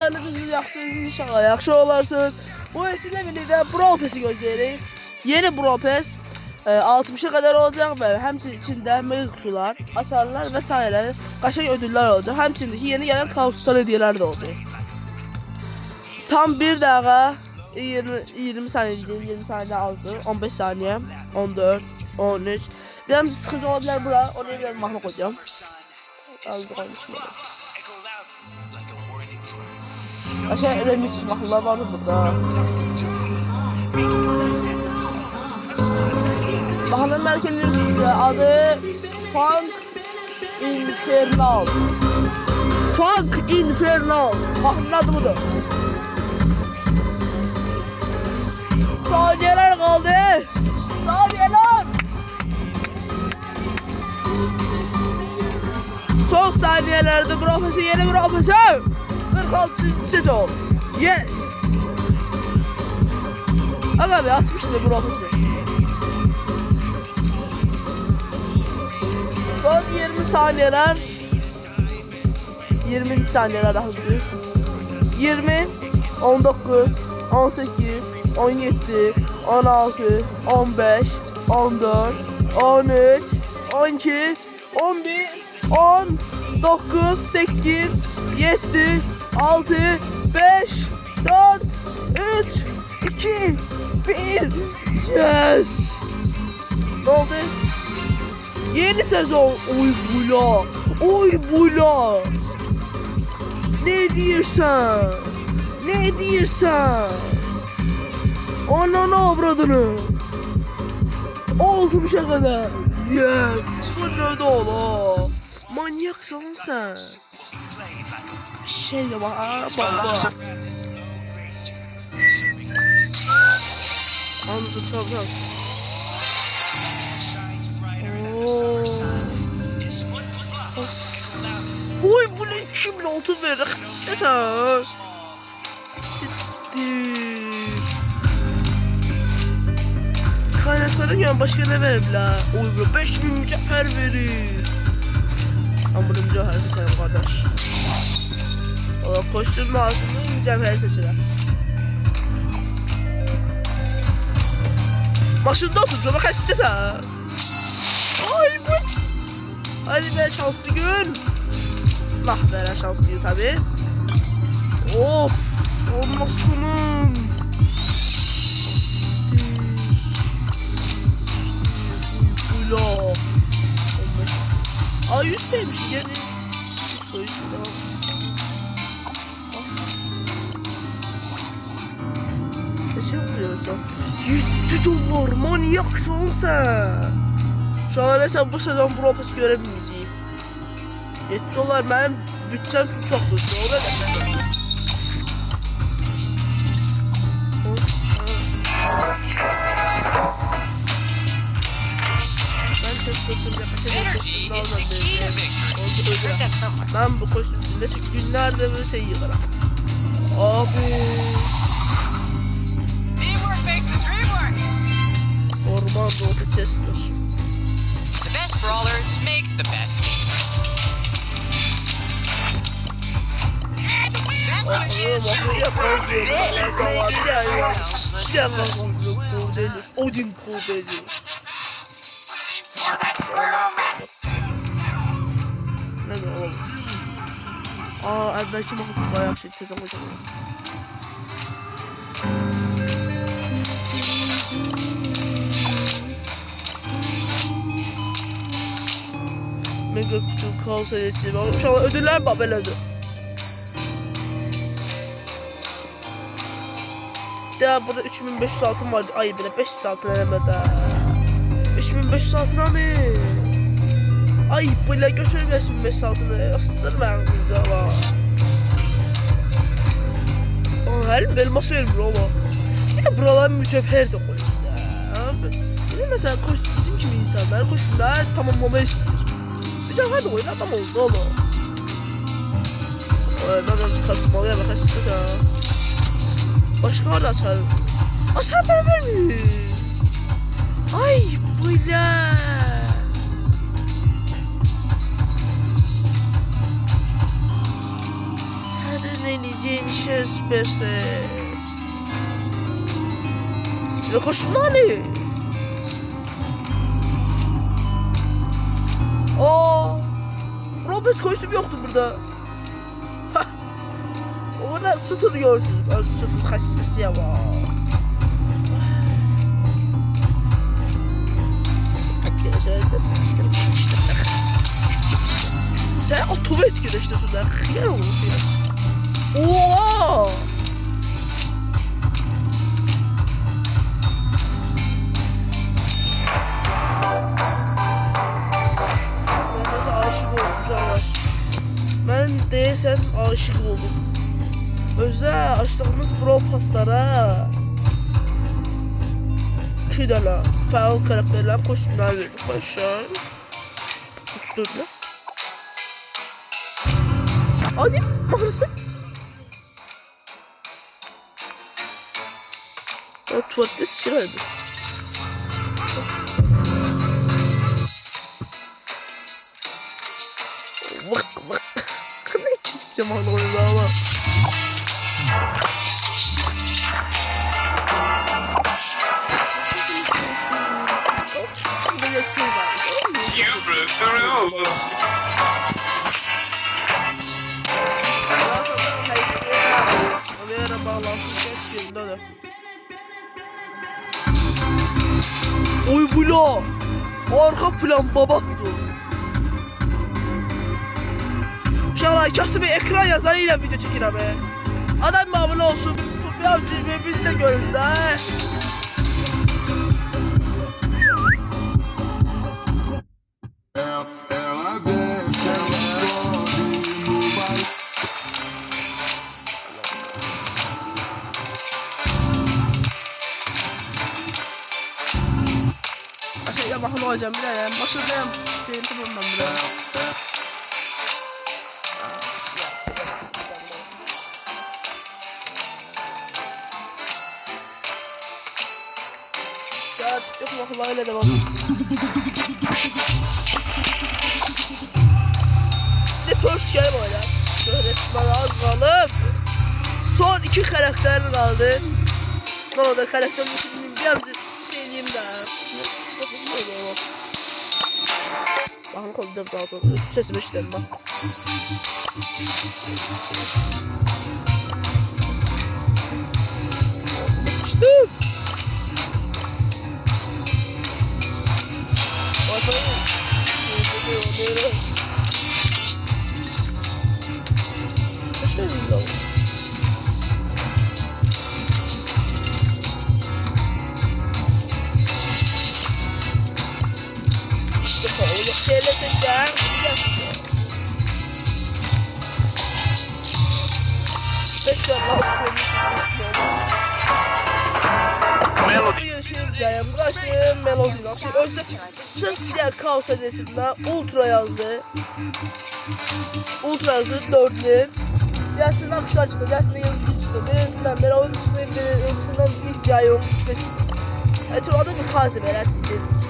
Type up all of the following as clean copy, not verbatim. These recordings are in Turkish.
Siz yaxşısınız inşallah, yaxşı olarsınız. Bu sizinle birlikte Brawl Pass'i gözləyirik. Yeni Brawl Pass 60'a kadar olacak ve həmçinin içində mega kutular, açarlar və s. Qəşəng ödüllər olacaq. Həmçindəki yeni gələn kaoslar hediyelər də olacaq. Tam 1 dəqiqə 20 saniyəciyim, 20 saniyə azdır. 15 saniyə, 14, 13. Benim sıxıcı ola bilər bura. Oraya biraz mahnı qoyacağım. Azı qoymuşum. Aşağı remix mahnılar vardı burada. Mahnının merkezinin adı Funk Infernal. Funk Infernal. Mahnının adı budur. Saniyeler kaldı. Saniyeler. Son saniyelerde Brawl Pass'i, yeni Brawl Pass'i 46. sezon. Yes. Aga be asmıştım Brawl Pass'i. Son 20 saniyeler. 20 saniyeler daha düzgün. 20, 19, 18, 17, 16, 15, 14, 13, 12, 11, 10, 9, 8, 7, 6, 5, 4, 3, 2, 1. Yes. Ne oldu? Yeni sezon. Oy bula. Oy bula. Ne diyorsan? Ne diyorsan? Ananı avradını. 60'a kadar. Yes. Bu ne de ola? Manyaksın sen. Şey bak baba. Anladım tamam. Oy bu ne 2006 verir. Sen. Siktir. Kaynaklara gelen başka ne verir la? Oy bu 5000 mücevher verir. Ama bunu mücevher seçelim kardeş. O koşturma ağzını mücevher seçelim. Başında otur, bak istesen. Ay bu. Hadi be şanslı gün. Lah veren şanslı gün tabi. Of, olmasının. Buyla. Aa 100 koymuş yani. 100 koymuş tamam. Ne şey yapıyorsun? $7 manyaksın sen. Şahane sen bu sezon Brawl Pass göremeyeceğim. $7 benim bütçem çoktur. Doğru da ben Chester'sımda kaçırdım kostümde almam vereceğim. Olacak öyle. Ben bu kostüm içinde çünkü günlerde böyle şey yıkarım. Abi. Orman doğdu Chester. The best brawlers make the best teams. Odin Cordelius. Ne de oğlum? Aa, belki bakacak bayağı şey tez olacak. Mega Kal serisi var. Şu an ödüller babeledi. Ya burada 3500 altın vardı. Ay bile 500 altın elemedi. 3500 altına mı? Ay bile götürürlersin 500 altını. Asır ben bize ama. Her elmas verir oğlum. Bir de buraların mücevher de koyuyor ya. Bizim mesela koşsun bizim gibi insanlar koşsun daha tamamlama istiyor. Mücevher de koyun adam oldu oğlum. Ben kasmalıya bak istiyorsa. Başka orada açarım. Açar bana vermiyor. Ay böyle. Sen Ne diyeceğin işe süperse. Ya koşma ne? Aa, Robert kostüm yoktu burada. Hah. Orada sütunu görsünüz. Ben sütun kaçışısı ya var. Sen atomu etkileştirsin lan. Yer olur ya. Oha! Ben nasıl aşık oldum canlar. Ben deyəsən aşık oldum. Özə açdığımız Brawl Pass'lara 2 dənə fəal karakterlərin kostümləri verdik. Başlar. 3 dörtlü. Hadi mağarası. O tuvalette sıçraydı. Bak bak. Ne kesikeceğim hala oyunda ama. You broke the rules. Oy bula. Arka plan babaktı. Uşaqlar kasıb ekran yazarı ilə video çəkirəm. Adam məmnun olsun. Bu avcı biz də görün də. Ela desce, ela sobe no baile. Aşağı yapmaklı olacağım bir de. Başındayım. Senin tamamdan bir de. Saat yapmaklı ile devam. Ne pörs şey böyle. Öğretmen az kalıp. Son 2 karakterin kaldı. Ne oldu karakterin bir amca şey diyeyim de. Bakın kaldım zaten. Üst sesimi işledim bak. Sıçtım. Wi-Fi'yiz. Kaçtayız lan? Şeyle seçler. Melody. Yaşayacağım. Kaçtım Melody. Özde sırf diğer kaos adresinde Ultra yazdı. Ultra yazdı 4'lü. Dersinden kuşlar çıktı. Dersinden yıldız çıktı. Birisinden Melody çıktı. Birisinden hikaye olmuş çıktı. Evet o da bir kazi verer diyeceğimiz.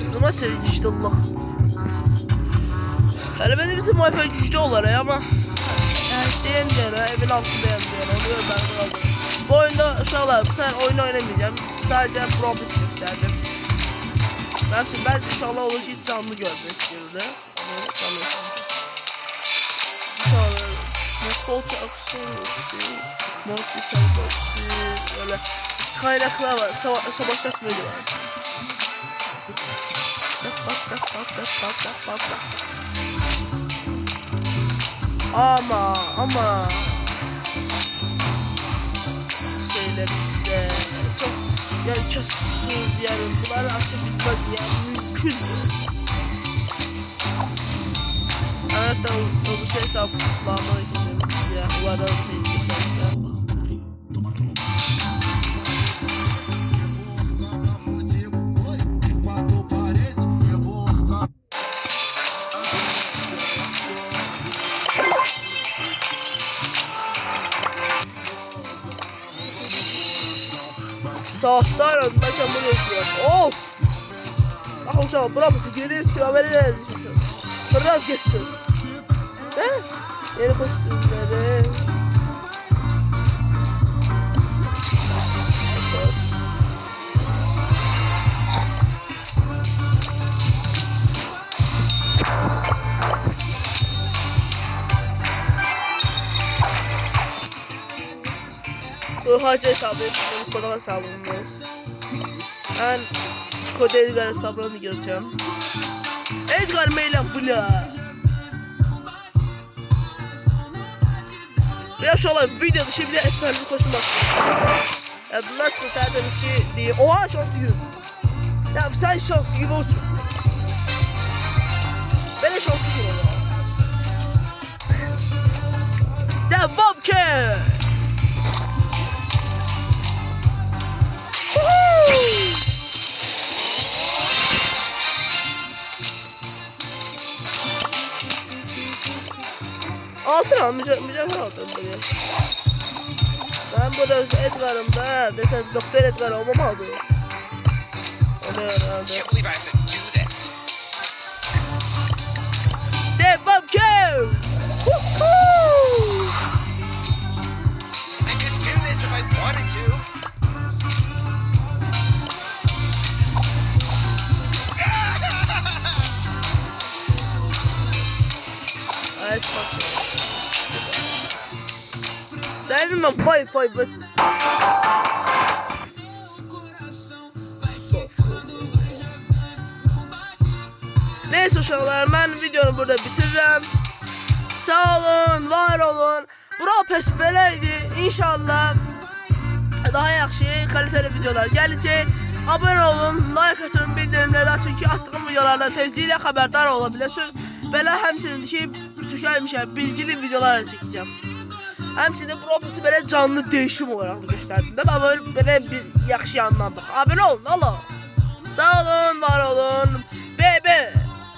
Bizim açarız işte Allah. Hele benim bizim Wi-Fi güçlü olar ya ama deyəm deyərə, evin altındayım deyərə, oluyor ben buralı. Bu oyunda uşaqlar, bu sefer oyunu oynamayacağım. Sadece Brawl Pass gösterdim. Ben için bəzi uşaqlar olur ki canlı görmək istəyirdi. Onu canlı gösterdim. Uşaqlar, Moskolça aksiyonu, Moskolça böyle kaynaklar var, savaşlaşma var. Ama şeyler ise çok yani kasıtsız yani bunları açabilmez yani mümkün. Evet de o şey hesaplamalı kesin ya bunlardan şey kesin. Saatler önünde çamur yaşıyor. Of! uşaq Brawl Pass'e gelirsiniz ki haber eləyirsiniz. Fırlat geçsin. He? Yeni kostümleri. Bu hacı hesabı, benim kodal hesabımız. Ben kod Edgar hesabını göreceğim. Edgar Meylan Bula. Ya şu an video dışı bir de efsane bir kostüm baksın. Ya bunlar sıkıntı tertemiz ki değil. Oha şanslı gibi. Ya sen şanslı gibi uçun. Ben de şanslı gibi olayım. Devam ki. Altın al, mücevher altın buraya. Ben burada Edgar'ımda desem Doktor Edgar olmam aldı. Oluyor herhalde. Can't believe I have to do this. Devam ki! I could do this if I wanted to. Evet bak. Senin ben fay bak. Neyse uşaqlar, ben videonu burada bitiririm. Sağ olun, var olun. Brawl Pass beləydi. İnşallah daha yaxşı, kaliteli videolar gələcək. Abone olun, like atın, bildirimləri açın ki, attığım videolardan tezliklə xəbərdar ola biləsiniz. Belə həmçinin ki, tükəlmişəm, bilgili videolar çəkəcəm. Həmçinin Brawl Pass'ı belə canlı değişim olaraq göstərdim də. Belə bir yaxşı yandan bax. Abone olun, Allah. Sağ olun, var olun.